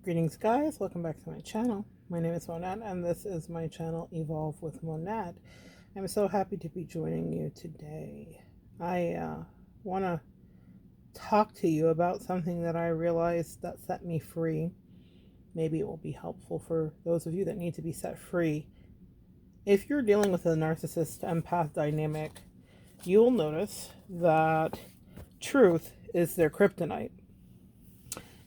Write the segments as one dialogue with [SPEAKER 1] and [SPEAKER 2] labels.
[SPEAKER 1] Greetings guys, welcome back to my channel. My name is Monette and this is my channel Evolve with Monette. I'm so happy to be joining you today. I want to talk to you about something that I realized that set me free. Maybe it will be helpful for those of you that need to be set free. If you're dealing with a narcissist empath dynamic, you'll notice that truth is their kryptonite.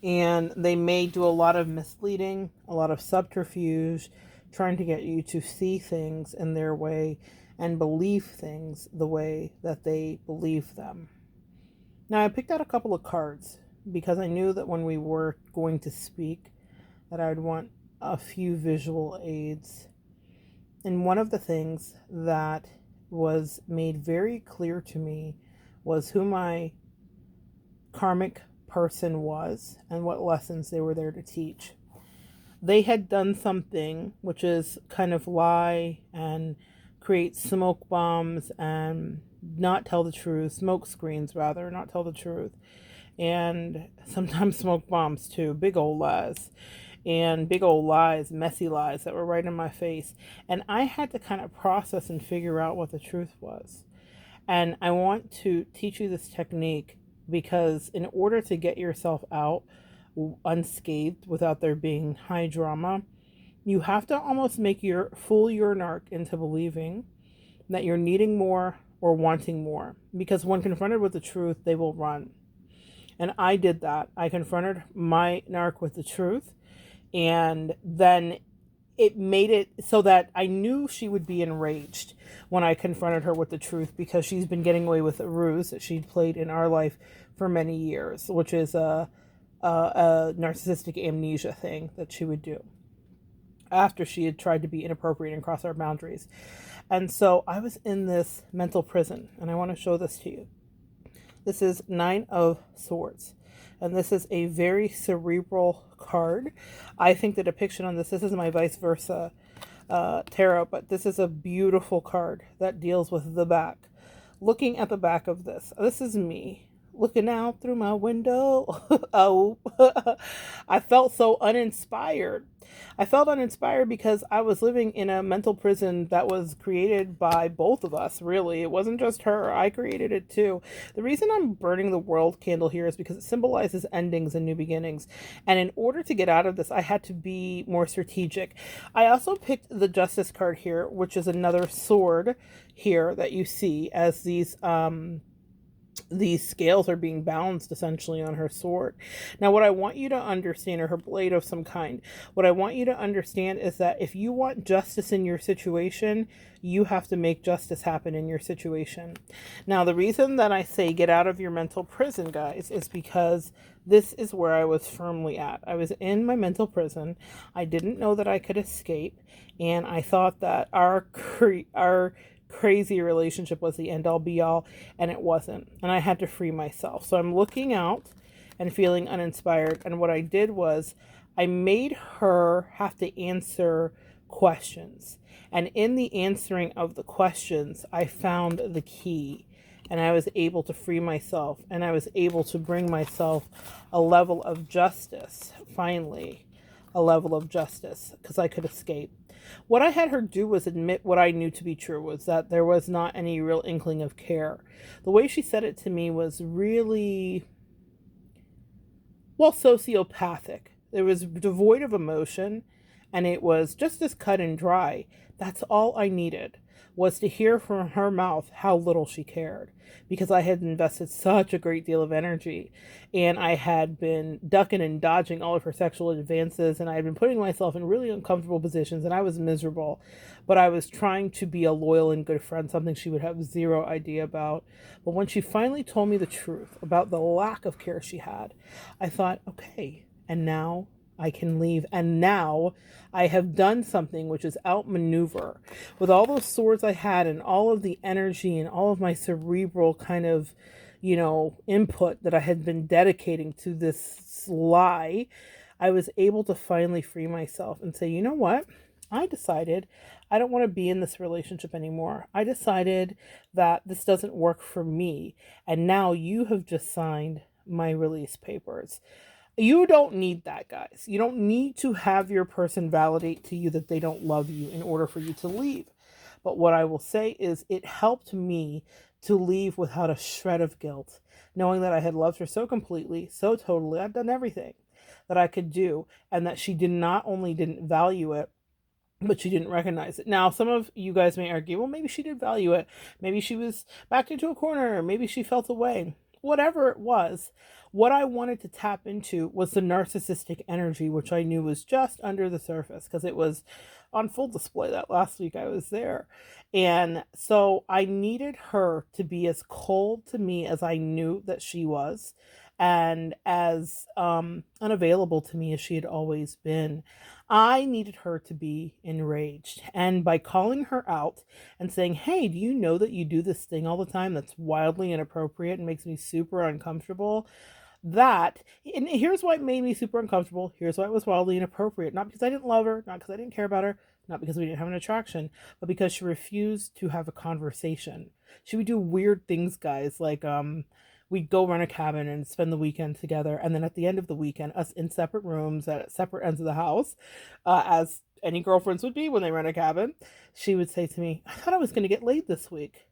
[SPEAKER 1] And they may do a lot of misleading, a lot of subterfuge, trying to get you to see things in their way and believe things the way that they believe them. Now, I picked out a couple of cards because I knew that when we were going to speak that I'd want a few visual aids. And one of the things that was made very clear to me was who my karmic person was and what lessons they were there to teach. They had done something which is kind of lie and create smoke bombs and not tell the truth, smoke screens rather, not tell the truth, and sometimes smoke bombs too, big old lies. And big old lies, messy lies that were right in my face. And I had to kind of process and figure out what the truth was. And I want to teach you this technique because in order to get yourself out unscathed without there being high drama, you have to almost make fool your narc into believing that you're needing more or wanting more. Because when confronted with the truth, they will run. And I did that. I confronted my narc with the truth, and then it made it so that I knew she would be enraged when I confronted her with the truth, because she's been getting away with a ruse that she'd played in our life for many years, which is a narcissistic amnesia thing that she would do after she had tried to be inappropriate and cross our boundaries. And so I was in this mental prison, and I want to show this to you. This is 9 of Swords. And this is a very cerebral card. I think the depiction on this is my vice versa tarot, but this is a beautiful card that deals with the back. Looking at the back of this is me looking out through my window. Oh, I felt so uninspired. I felt uninspired because I was living in a mental prison that was created by both of us, really. It wasn't just her. I created it too. The reason I'm burning the world candle here is because it symbolizes endings and new beginnings. And in order to get out of this, I had to be more strategic. I also picked the Justice card here, which is another sword here that you see as these scales are being balanced essentially on her sword. Now, what I want you to understand, or her blade of some kind, what I want you to understand is that if you want justice in your situation, you have to make justice happen in your situation. Now, the reason that I say get out of your mental prison, guys, is because this is where I was firmly at. I was in my mental prison. I didn't know that I could escape, and I thought that our crazy relationship was the end all be all, and it wasn't. And I had to free myself. So I'm looking out and feeling uninspired. And what I did was I made her have to answer questions. And in the answering of the questions, I found the key. And I was able to free myself. And I was able to bring myself a level of justice, finally, a level of justice, because I could escape. What I had her do was admit what I knew to be true, was that there was not any real inkling of care. The way she said it to me was really, well, sociopathic. It was devoid of emotion, and it was just as cut and dry. That's all I needed, was to hear from her mouth how little she cared, because I had invested such a great deal of energy, and I had been ducking and dodging all of her sexual advances, and I had been putting myself in really uncomfortable positions, and I was miserable, but I was trying to be a loyal and good friend, something she would have zero idea about. But when she finally told me the truth about the lack of care she had, I thought, okay, and now I can leave. And now I have done something which is outmaneuver. With all those swords I had and all of the energy and all of my cerebral kind of, input that I had been dedicating to this lie, I was able to finally free myself and say, you know what? I decided I don't want to be in this relationship anymore. I decided that this doesn't work for me. And now you have just signed my release papers. You don't need that, guys. You don't need to have your person validate to you that they don't love you in order for you to leave. But what I will say is it helped me to leave without a shred of guilt, knowing that I had loved her so completely, so totally. I'd done everything that I could do, and that she did not only didn't value it, but she didn't recognize it. Now, some of you guys may argue, well, maybe she did value it. Maybe she was backed into a corner. Maybe she felt away. Whatever it was, what I wanted to tap into was the narcissistic energy, which I knew was just under the surface because it was on full display that last week I was there. And so I needed her to be as cold to me as I knew that she was, and as unavailable to me as she had always been. I needed her to be enraged. And by calling her out and saying, hey, do you know that you do this thing all the time that's wildly inappropriate and makes me super uncomfortable? That, and here's why it made me super uncomfortable. Here's why it was wildly inappropriate. Not because I didn't love her, not because I didn't care about her, not because we didn't have an attraction, but because she refused to have a conversation. She would do weird things, guys, like we'd go rent a cabin and spend the weekend together, and then at the end of the weekend, us in separate rooms at separate ends of the house, as any girlfriends would be when they rent a cabin, she would say to me, I thought I was going to get laid this week.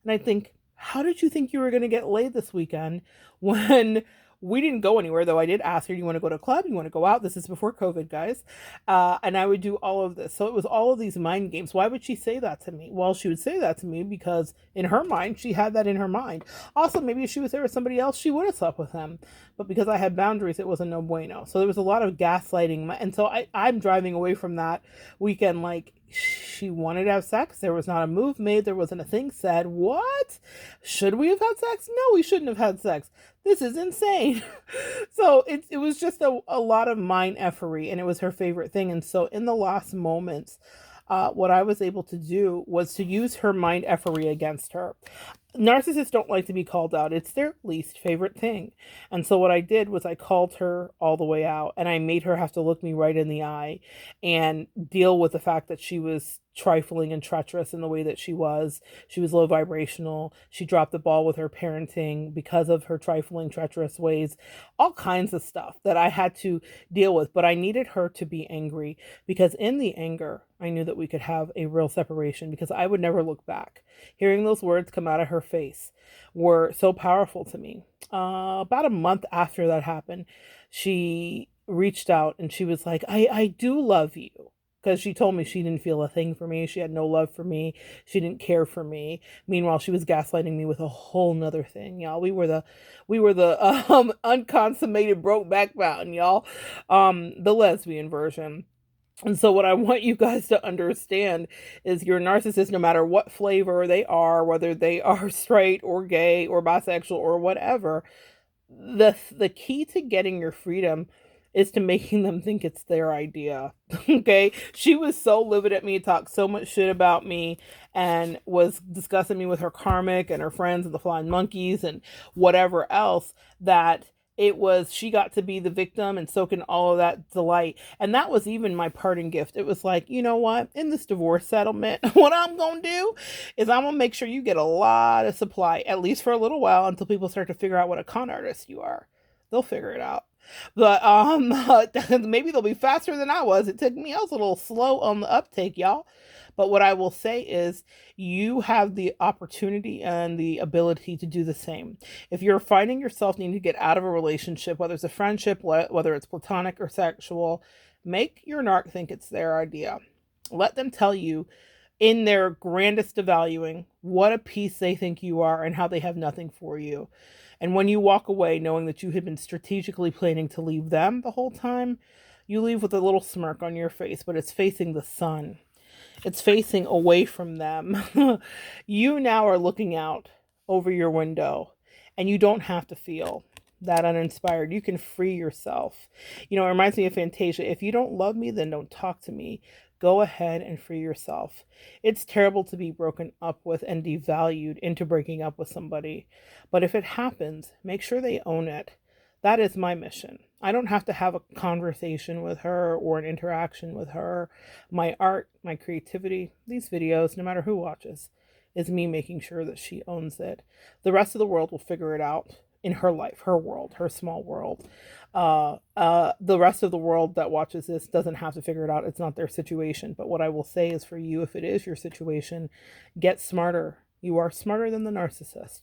[SPEAKER 1] And I think, how did you think you were going to get laid this weekend when we didn't go anywhere? Though I did ask her, do you want to go to a club? You want to go out? This is before COVID, guys. And I would do all of this. So it was all of these mind games. Why would she say that to me? Well, she would say that to me because in her mind, she had that in her mind. Also, maybe if she was there with somebody else, she would have slept with him. But because I had boundaries, it was a no bueno. So there was a lot of gaslighting. And so I'm driving away from that weekend like, she wanted to have sex. There was not a move made. There wasn't a thing said. What? Should we have had sex? No, we shouldn't have had sex. This is insane. So it was just a lot of mind effery, and it was her favorite thing. And so in the last moments, what I was able to do was to use her mind effery against her. Narcissists don't like to be called out. It's their least favorite thing. And so what I did was I called her all the way out, and I made her have to look me right in the eye and deal with the fact that she was trifling and treacherous in the way that she was. She was low vibrational. She dropped the ball with her parenting because of her trifling, treacherous ways. All kinds of stuff that I had to deal with. But I needed her to be angry, because in the anger, I knew that we could have a real separation, because I would never look back. Hearing those words come out of her face were so powerful to me. About a month after that happened, she reached out and she was like, I do love you. Because she told me she didn't feel a thing for me. She had no love for me. She didn't care for me. Meanwhile, she was gaslighting me with a whole nother thing, y'all. We were the unconsummated Brokeback Mountain, y'all. The lesbian version. And so what I want you guys to understand is your narcissist, no matter what flavor they are, whether they are straight or gay or bisexual or whatever, the key to getting your freedom is to making them think it's their idea. Okay? She was so livid at me, talked so much shit about me, and was discussing me with her karmic and her friends and the flying monkeys and whatever else, that she got to be the victim and soak in all of that delight. And that was even my parting gift. It was like, you know what? In this divorce settlement, what I'm going to do is I'm going to make sure you get a lot of supply, at least for a little while, until people start to figure out what a con artist you are. They'll figure it out. But maybe they'll be faster than I was. It took me, I was a little slow on the uptake, y'all. But what I will say is you have the opportunity and the ability to do the same. If you're finding yourself needing to get out of a relationship, whether it's a friendship, whether it's platonic or sexual, make your narc think it's their idea. Let them tell you in their grandest of valuing what a piece they think you are and how they have nothing for you. And when you walk away knowing that you had been strategically planning to leave them the whole time, you leave with a little smirk on your face, but it's facing the sun. It's facing away from them. You now are looking out over your window, and you don't have to feel that uninspired. You can free yourself. You know, it reminds me of Fantasia. If you don't love me, then don't talk to me. Go ahead and free yourself. It's terrible to be broken up with and devalued into breaking up with somebody. But if it happens, make sure they own it. That is my mission. I don't have to have a conversation with her or an interaction with her. My art, my creativity, these videos, no matter who watches, is me making sure that she owns it. The rest of the world will figure it out in her life, her world, her small world. The rest of the world that watches this doesn't have to figure it out. It's not their situation. But what I will say is, for you, if it is your situation, get smarter. You are smarter than the narcissist.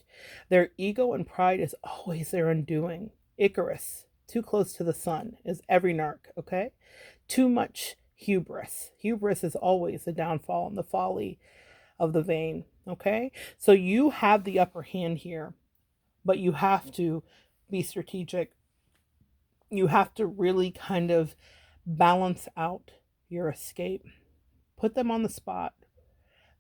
[SPEAKER 1] Their ego and pride is always their undoing. Icarus, too close to the sun, is every narc, okay? Too much hubris. Hubris is always the downfall and the folly of the vain, okay? So you have the upper hand here, but you have to be strategic. You have to really kind of balance out your escape. Put them on the spot.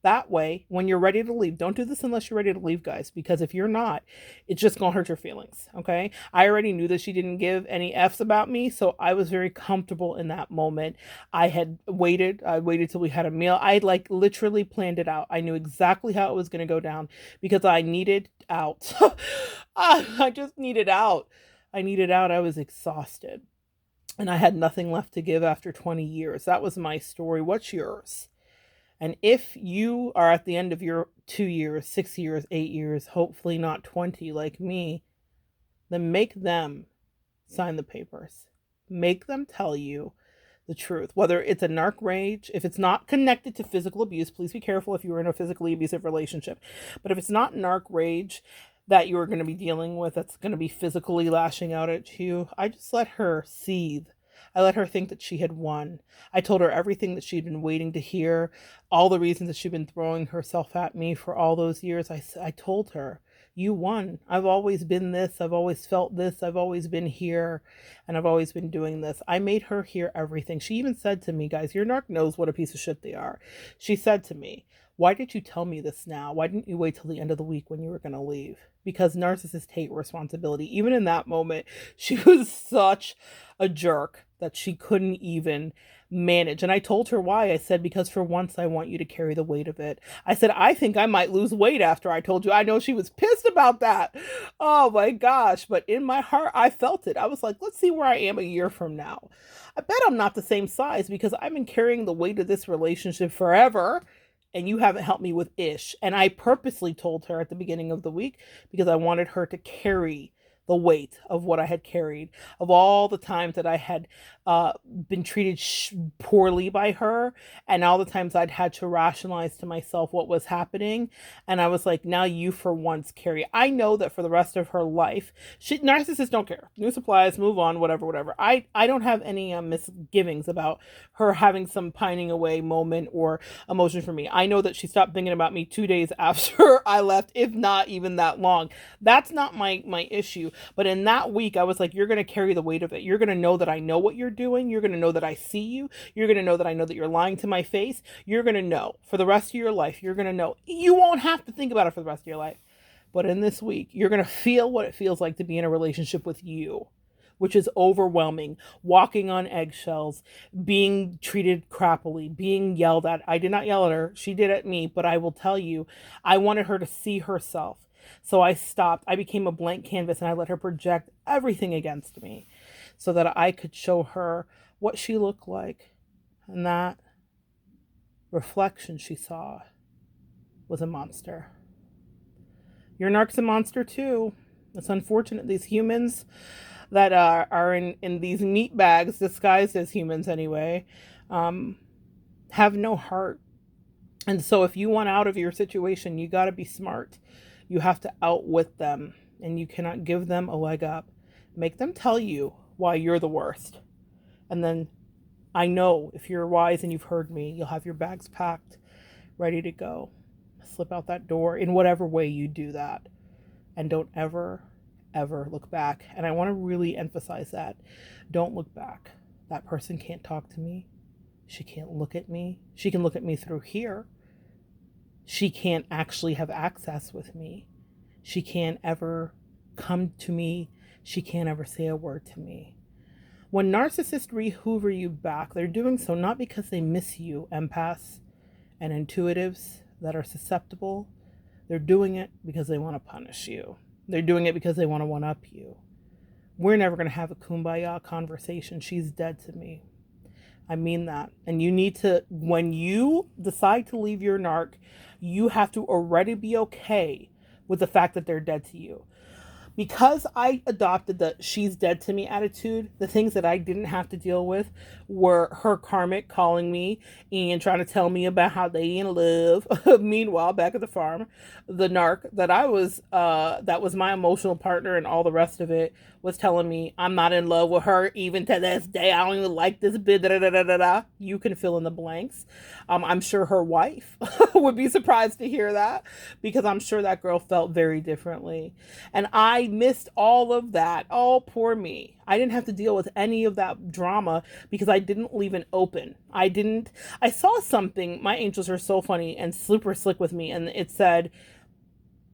[SPEAKER 1] That way, when you're ready to leave, don't do this unless you're ready to leave, guys, because if you're not, it's just going to hurt your feelings, okay? I already knew that she didn't give any F's about me, so I was very comfortable in that moment. I waited till we had a meal. I like literally planned it out. I knew exactly how it was going to go down because I needed out. I just needed out. I needed out. I was exhausted and I had nothing left to give after 20 years. That was my story. What's yours? And if you are at the end of your 2 years, 6 years, 8 years, hopefully not 20 like me, then make them sign the papers. Make them tell you the truth. Whether it's a narc rage, if it's not connected to physical abuse, please be careful if you're in a physically abusive relationship. But if it's not narc rage that you're going to be dealing with, that's going to be physically lashing out at you, I just let her seethe. I let her think that she had won. I told her everything that she'd been waiting to hear, all the reasons that she'd been throwing herself at me for all those years. I told her, you won. I've always been this. I've always felt this. I've always been here. And I've always been doing this. I made her hear everything. She even said to me, guys, your narc knows what a piece of shit they are. She said to me, why did you tell me this now? Why didn't you wait till the end of the week when you were going to leave? Because narcissists hate responsibility. Even in that moment, she was such a jerk that she couldn't even manage. And I told her why. I said, because for once I want you to carry the weight of it. I said, I think I might lose weight after I told you. I know she was pissed about that. Oh my gosh. But in my heart, I felt it. I was like, let's see where I am a year from now. I bet I'm not the same size because I've been carrying the weight of this relationship forever. And you haven't helped me with ish. And I purposely told her at the beginning of the week because I wanted her to carry the weight of what I had carried, of all the times that I had been treated poorly by her, and all the times I'd had to rationalize to myself what was happening. And I was like, now you for once carry. I know that for the rest of her life, narcissists don't care. New supplies, move on, whatever. I don't have any misgivings about her having some pining away moment or emotion for me. I know that she stopped thinking about me 2 days after I left, if not even that long. That's not my issue. But in that week, I was like, you're going to carry the weight of it. You're going to know that I know what you're doing. You're going to know that I see you. You're going to know that I know that you're lying to my face. You're going to know for the rest of your life. You're going to know. You won't have to think about it for the rest of your life. But in this week, you're going to feel what it feels like to be in a relationship with you, which is overwhelming, walking on eggshells, being treated crappily, being yelled at. I did not yell at her. She did at me. But I will tell you, I wanted her to see herself. So I stopped. I became a blank canvas and I let her project everything against me so that I could show her what she looked like. And that reflection she saw was a monster. Your narc's a monster too. It's unfortunate these humans that are in these meat bags, disguised as humans anyway, have no heart. And so if you want out of your situation, you got to be smart. You have to outwit them, and you cannot give them a leg up. Make them tell you why you're the worst. And then I know if you're wise and you've heard me, you'll have your bags packed, ready to go. Slip out that door in whatever way you do that. And don't ever, ever look back. And I want to really emphasize that. Don't look back. That person can't talk to me. She can't look at me. She can look at me through here. She can't actually have access with me. She can't ever come to me. She can't ever say a word to me. When narcissists re-hoover you back, they're doing so not because they miss you, empaths and intuitives that are susceptible. They're doing it because they want to punish you. They're doing it because they want to one-up you. We're never going to have a kumbaya conversation. She's dead to me. I mean that. And you need to, when you decide to leave your narc, you have to already be okay with the fact that they're dead to you. because I adopted the she's dead to me attitude, the things that I didn't have to deal with were her karmic calling me and trying to tell me about how they in love. Meanwhile, back at the farm, the narc that was my emotional partner and all the rest of it was telling me I'm not in love with her even to this day. I don't even like this bit. Da, da, da, da, da. You can fill in the blanks. I'm sure her wife would be surprised to hear that, because I'm sure that girl felt very differently. And I missed all of that. Oh, poor me. I didn't have to deal with any of that drama because I didn't leave it open. I saw something. My angels are so funny and super slick with me. And it said,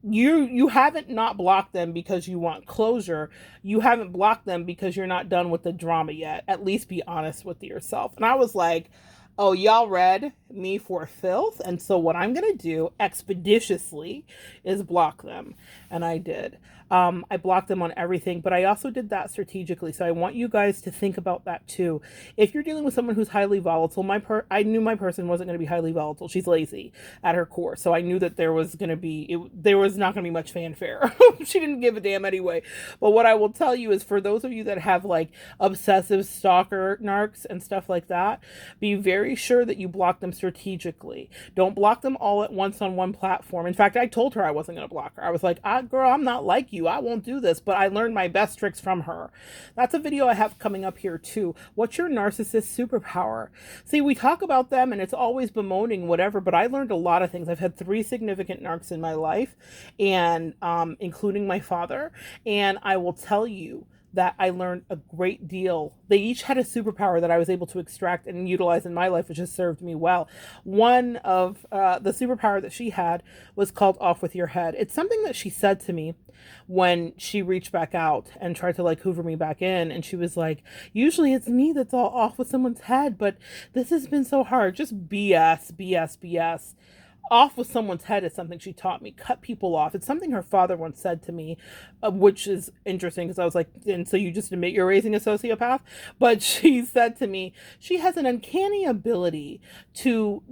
[SPEAKER 1] you haven't not blocked them because you want closure. You haven't blocked them because you're not done with the drama yet. At least be honest with yourself. And I was like, oh, y'all read me for filth. And so what I'm going to do expeditiously is block them. And I did. I blocked them on everything, but I also did that strategically. So I want you guys to think about that too. If you're dealing with someone who's highly volatile, I knew my person wasn't going to be highly volatile. She's lazy at her core. So I knew that there was not going to be much fanfare. She didn't give a damn anyway. But what I will tell you is, for those of you that have like obsessive stalker narcs and stuff like that, be very sure that you block them strategically. Don't block them all at once on one platform. In fact, I told her I wasn't going to block her. I was like, girl, I'm not like you. I won't do this, but I learned my best tricks from her. That's a video I have coming up here too. What's your narcissist superpower? See, we talk about them and it's always bemoaning whatever, but I learned a lot of things. I've had 3 significant narcs in my life, and including my father. And I will tell you that I learned a great deal. They each had a superpower that I was able to extract and utilize in my life, which has served me well. One of the superpower that she had was called off with your head. It's something that she said to me when she reached back out and tried to like hoover me back in. And she was like, usually it's me that's all off with someone's head, but this has been so hard. Just BS, BS, BS. Off with someone's head is something she taught me. Cut people off. It's something her father once said to me, which is interesting because I was like, and so you just admit you're raising a sociopath? But she said to me, she has an uncanny ability to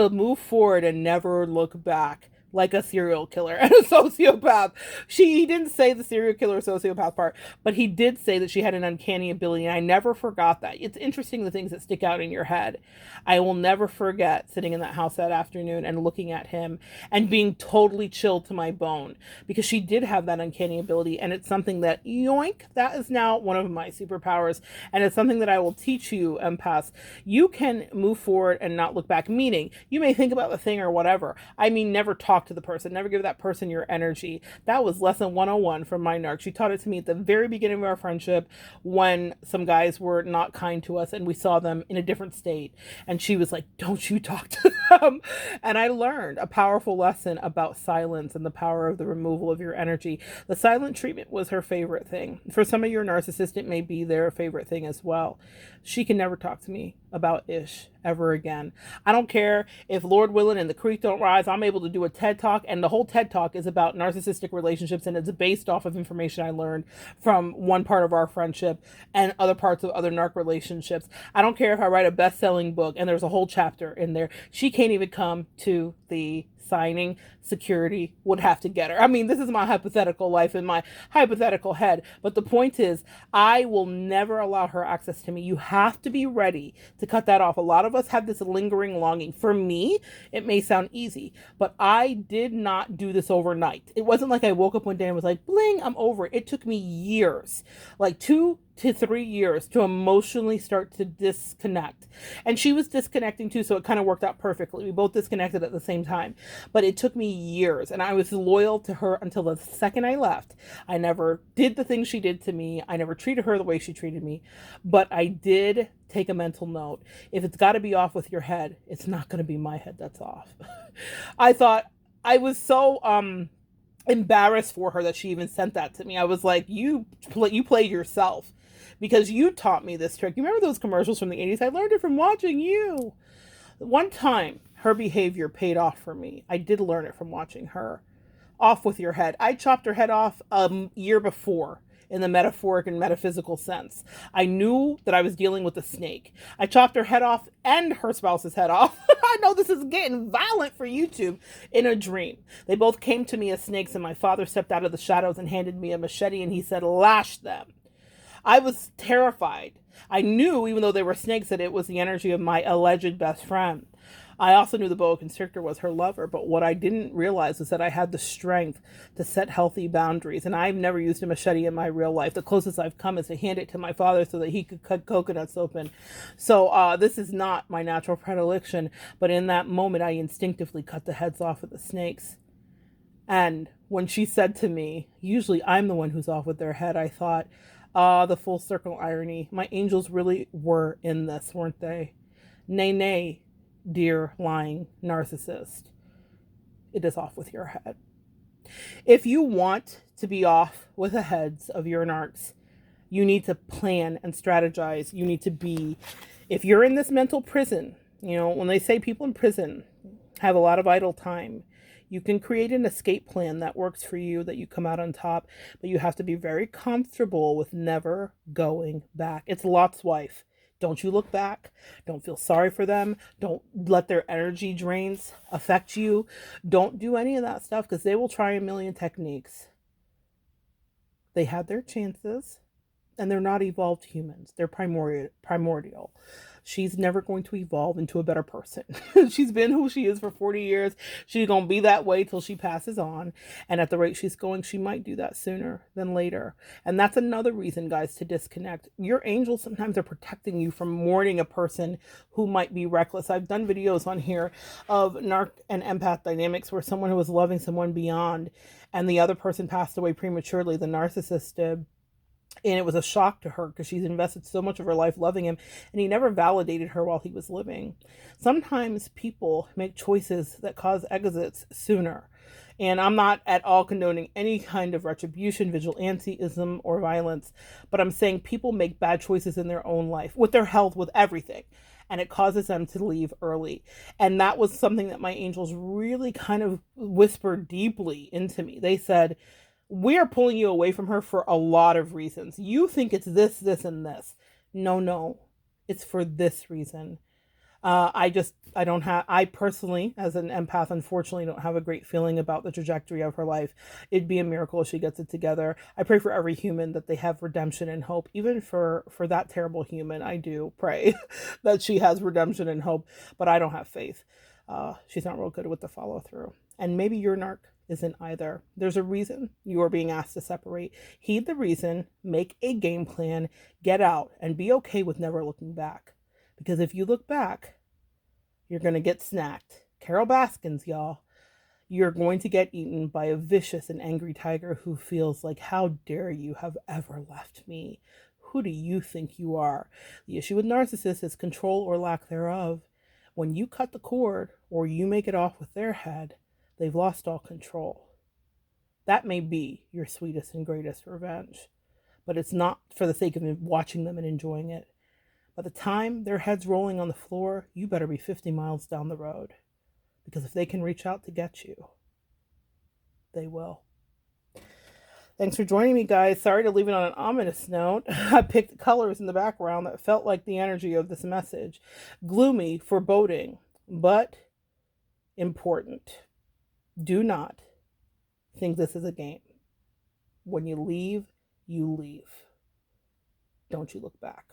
[SPEAKER 1] move forward and never look back, like a serial killer and a sociopath. He didn't say the serial killer or sociopath part, but he did say that she had an uncanny ability, and I never forgot that. It's interesting, the things that stick out in your head. I will never forget sitting in that house that afternoon and looking at him and being totally chilled to my bone, because she did have that uncanny ability, and it's something that, yoink, that is now one of my superpowers, and it's something that I will teach you, empaths. You can move forward and not look back, meaning you may think about the thing or whatever. I mean, never talk to the person, never give that person your energy. That was lesson 101 from my narc. She taught it to me at the very beginning of our friendship, when some guys were not kind to us and we saw them in a different state, and she was like, don't you talk to them. And I learned a powerful lesson about silence and the power of the removal of your energy. The silent treatment was her favorite thing. For some of your narcissists, it may be their favorite thing as well. She can never talk to me about ish ever again. I don't care if, Lord willing, and the creek don't rise, I'm able to do a TED Talk, and the whole TED Talk is about narcissistic relationships, and it's based off of information I learned from one part of our friendship and other parts of other narc relationships. I don't care if I write a best-selling book and there's a whole chapter in there. She can't even come to the signing. Security would have to get her. I mean, this is my hypothetical life in my hypothetical head. But the point is, I will never allow her access to me. You have to be ready to cut that off. A lot of us have this lingering longing. For me, it may sound easy, but I did not do this overnight. It wasn't like I woke up one day and was like, bling, I'm over it. It took me years, like 2 to 3 years, to emotionally start to disconnect. And she was disconnecting too, so it kind of worked out perfectly. We both disconnected at the same time. But it took me years, and I was loyal to her until the second I left. I never did the things she did to me. I never treated her the way she treated me. But I did take a mental note. If it's got to be off with your head, it's not going to be my head that's off. I thought, I was so embarrassed for her that she even sent that to me. I was like, you played yourself, because you taught me this trick. You remember those commercials from the 80s? I learned it from watching you. One time, her behavior paid off for me. I did learn it from watching her. Off with your head. I chopped her head off a year before in the metaphoric and metaphysical sense. I knew that I was dealing with a snake. I chopped her head off and her spouse's head off. I know this is getting violent for YouTube. In a dream. They both came to me as snakes, and my father stepped out of the shadows and handed me a machete, and he said, "Lash them." I was terrified. I knew, even though they were snakes, that it was the energy of my alleged best friend. I also knew the boa constrictor was her lover, but what I didn't realize was that I had the strength to set healthy boundaries, and I've never used a machete in my real life. The closest I've come is to hand it to my father so that he could cut coconuts open. So this is not my natural predilection, but in that moment, I instinctively cut the heads off of the snakes. And when she said to me, usually I'm the one who's off with their head, I thought, the full circle irony. My angels really were in this, weren't they? Nay, nay, dear lying narcissist. It is off with your head. If you want to be off with the heads of your narcs, you need to plan and strategize. You need to be, if you're in this mental prison, you know, when they say people in prison have a lot of idle time, you can create an escape plan that works for you, that you come out on top, but you have to be very comfortable with never going back. It's Lot's wife. Don't you look back. Don't feel sorry for them. Don't let their energy drains affect you. Don't do any of that stuff, because they will try a million techniques. They had their chances, and they're not evolved humans. They're primordial. She's never going to evolve into a better person. She's been who she is for 40 years. She's going to be that way till she passes on. And at the rate she's going, she might do that sooner than later. And that's another reason, guys, to disconnect. Your angels sometimes are protecting you from mourning a person who might be reckless. I've done videos on here of narc and empath dynamics where someone who was loving someone beyond and the other person passed away prematurely, the narcissist did. And it was a shock to her because she's invested so much of her life loving him, and he never validated her while he was living. Sometimes people make choices that cause exits sooner. And I'm not at all condoning any kind of retribution, vigilantism, or violence, but I'm saying people make bad choices in their own life, with their health, with everything, and it causes them to leave early. And that was something that my angels really kind of whispered deeply into me. They said, "We are pulling you away from her for a lot of reasons. You think it's this, this, and this. No, it's for this reason." I personally, as an empath, unfortunately don't have a great feeling about the trajectory of her life. It'd be a miracle if she gets it together. I pray for every human that they have redemption and hope. Even for that terrible human, I do pray that she has redemption and hope, but I don't have faith. She's not real good with the follow through. And maybe your narc isn't either. There's a reason you are being asked to separate. Heed the reason, make a game plan, get out, and be okay with never looking back. Because if you look back, you're going to get snacked. Carol Baskins, y'all. You're going to get eaten by a vicious and angry tiger who feels like, how dare you have ever left me? Who do you think you are? The issue with narcissists is control or lack thereof. When you cut the cord or you make it off with their head, they've lost all control. That may be your sweetest and greatest revenge, but it's not for the sake of watching them and enjoying it. By the time their head's rolling on the floor, you better be 50 miles down the road, because if they can reach out to get you, they will. Thanks for joining me, guys. Sorry to leave it on an ominous note. I picked colors in the background that felt like the energy of this message. Gloomy, foreboding, but important. Do not think this is a game. When you leave, you leave. Don't you look back.